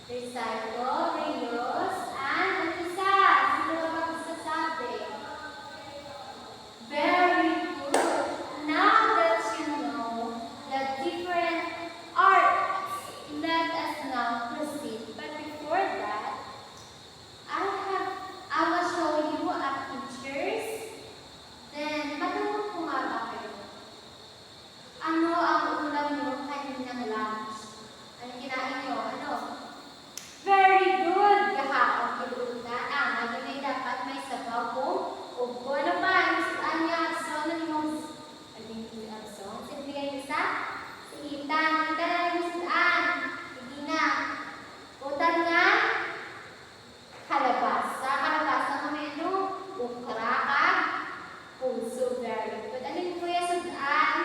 Recycle, reuse, and mag-isa. Sino ba magsasabi? Very good. Now that you know the different arts, let us now proceed. But before that, I will show you a pictures. Then, matanong ko nga ba kayo? Ano ang ulam nyo kaninang lunch? Ano kinain nyo? Ano? Very good! Gahapon kilutan. Ngayon ay dapat may sabaw kung upo. Ano pa? Saan niya? So, ano yung song? Sinibigay niyo sa? Si Itan. Itan na yung saan? Sige na. Utan nga? Kalabasa. Kalabasa na may ano? Ukra ka? Puso. Very good. Ano yung kuya saan?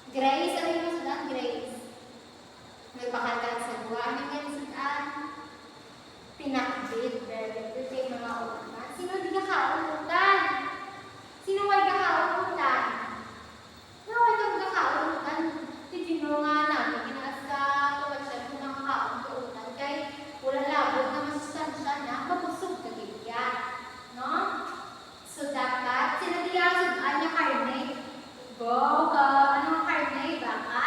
Grace. Ano yung saan? Grace. Nagpakalkan sa buwa. Ano yung saan? Pinakbit. Very good. Yung mga ulan. Sino di ka kaulutan? Sino ay kakaulutan? No, ay kakaulutan. Titino nga namin. Kinasa kawasya kung nakakaulutan. Kay wala labot na masustansya na mabusog ka yan. No? So, dapat, sinadiyasod niya karne. Go, ka. Anong karne? Baka?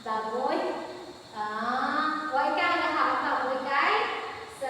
Baboy? Huwag ka nakababoy kay? Sa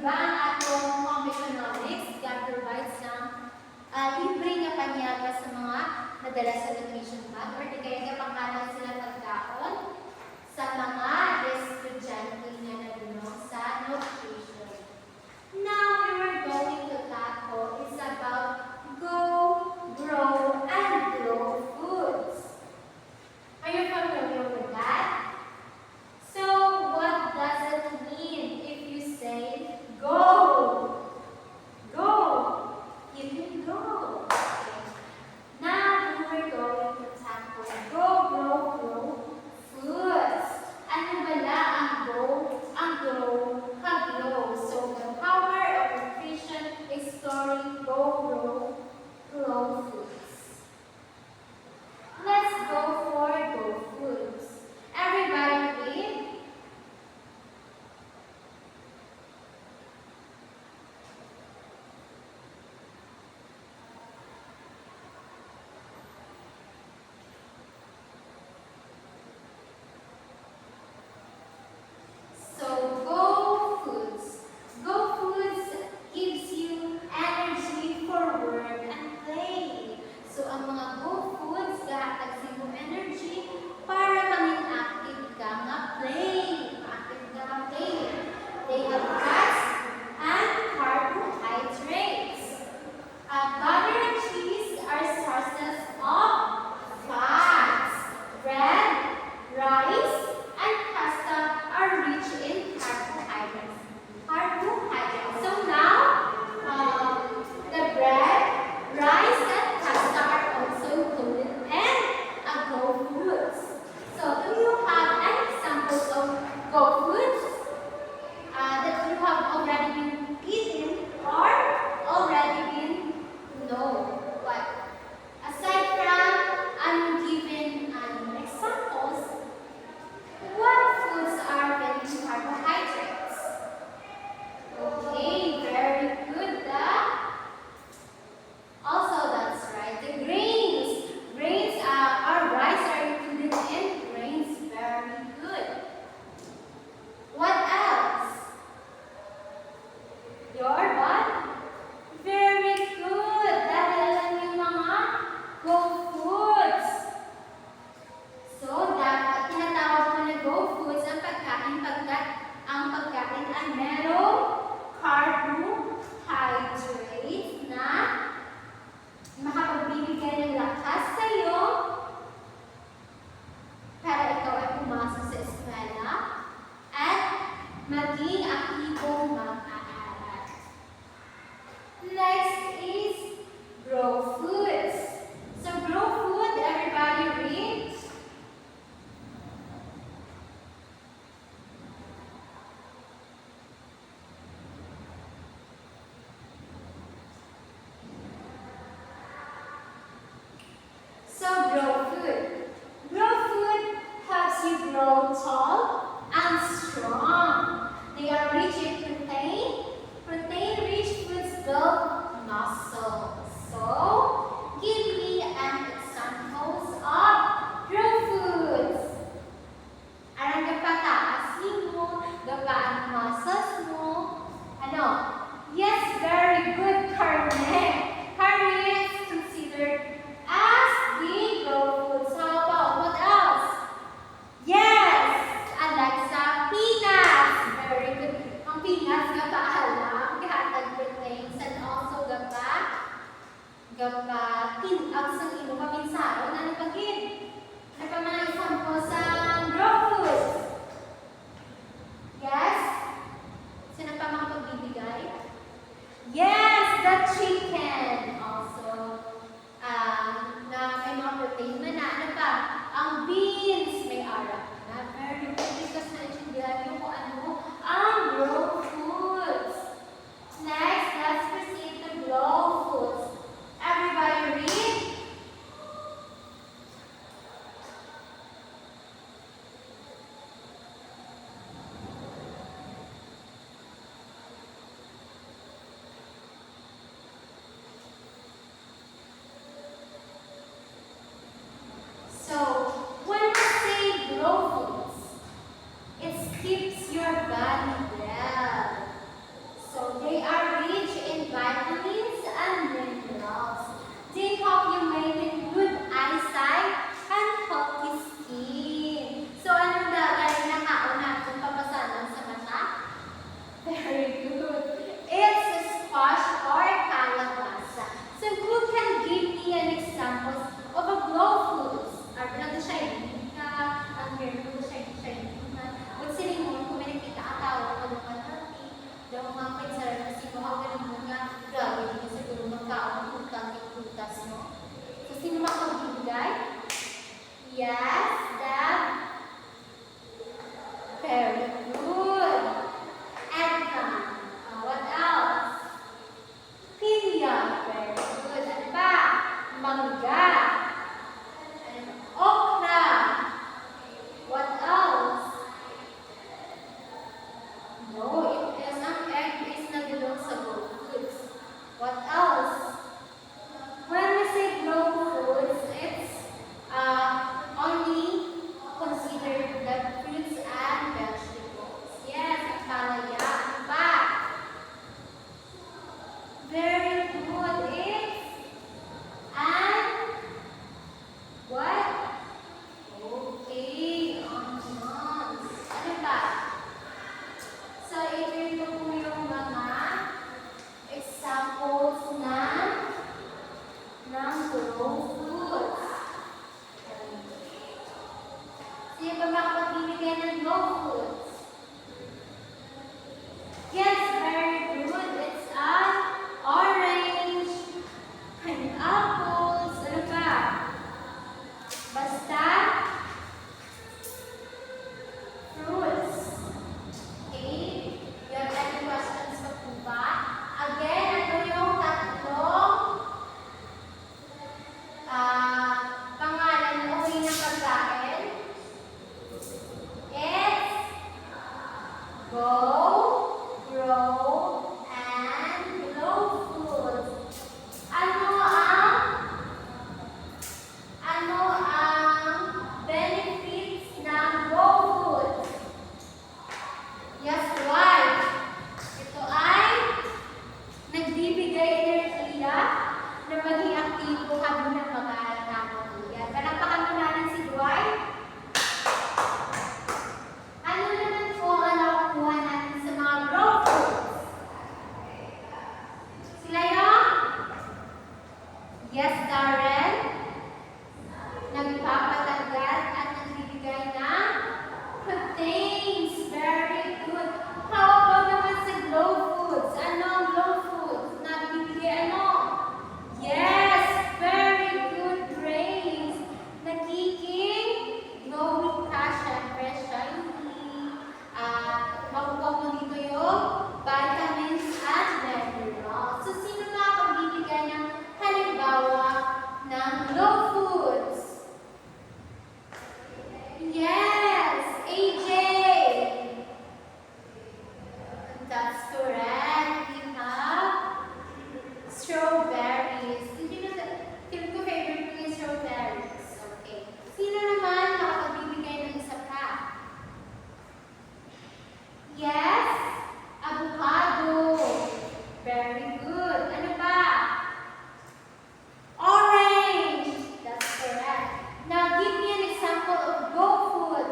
ba ang atong home economics? God provides ng libre nga panyaga sa mga nadala sa nutrition bag or di kaya kapangkalan sila pagkaon sa mga estudyante nga nagulong sa nutrition. Now, we were going to tackle is about go, grow, and grow foods. Are you familiar with that? So, what does it mean if you say go? Go. You can go. Okay. Now, we are going to tackle go, Yes, Dad. Very good. Eggplant. What else? Pinya. Very good. Ano ba? Mangga. Okra. What else? No, it is ang egg is nagulong sa raw foods. What else? When we say raw foods, it's only considered the fruits and vegetables. Yes, ang palaya. Ano ba? Very good. It's and what? Okay, onions. Ano ba? So, ito po yung mga examples ng raw foods. Sino ba makapagbibigay ng raw foods? Yes, very good. It's an orange, pineapples, ano ba? Basta, fruits. Okay? You have any questions pa po ba? Again, ano yung tatlong pangalan ng okay ng pagkain? It's go, grow, and glow foods. Ano ang benefits ng raw foods? Yes, right. Ito ay nagbibigay enerhiya na maging aktibo habang nagmamahal natin. Yan. Palakpakan mo natin si Dwight. Ano naman po ang nakukuha natin sa mga raw foods? Sila yung? Yes, Darren. Nagpapatagal at nagbibigay ng proteins. Very good. How about naman sa glow foods? Ano ang glow foods? Nagbibigay ano? Yes, very good, Grace. Glowing ka, syempre, shiny. Makukuha mo dito yung vitamins at minerals. So, sino nga pagbibigay ng halimbawa ng glow foods? Yes, AJ. That's correct. We have strawberries. Did you know that? Feel ko favorite ko yung strawberries. Okay. Sino naman makapagbibigay ng isa pa? Yes, avocado. Very good. Ano ba? Orange. That's correct. Now, give me an example of raw food.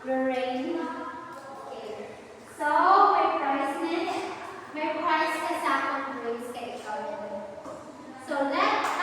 Lorraine. Okay. So, may prize ka sa akong grades kay ikaw. So, let's